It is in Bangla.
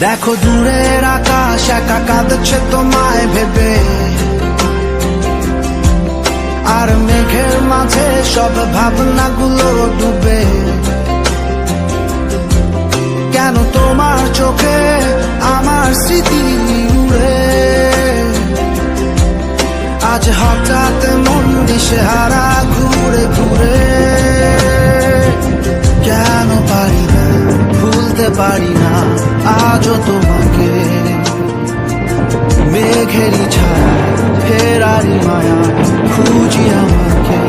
দেখো দূরের আকাশ একা কাঁদছে তোমায় ভেবে, আর মেঘের মাঝে সব ভাবনাগুলো ডুবে। কেন তোমার চোখে আমার স্মৃতি উড়ে, আজ হঠাৎ মন দিশেহারা ঘুরে ঘুরে। কেন পারি না ভুলতে পারি না আজও তোমাকে, মেঘেরই ছায়া ফেরারি মায়া খুঁজি আমাকে।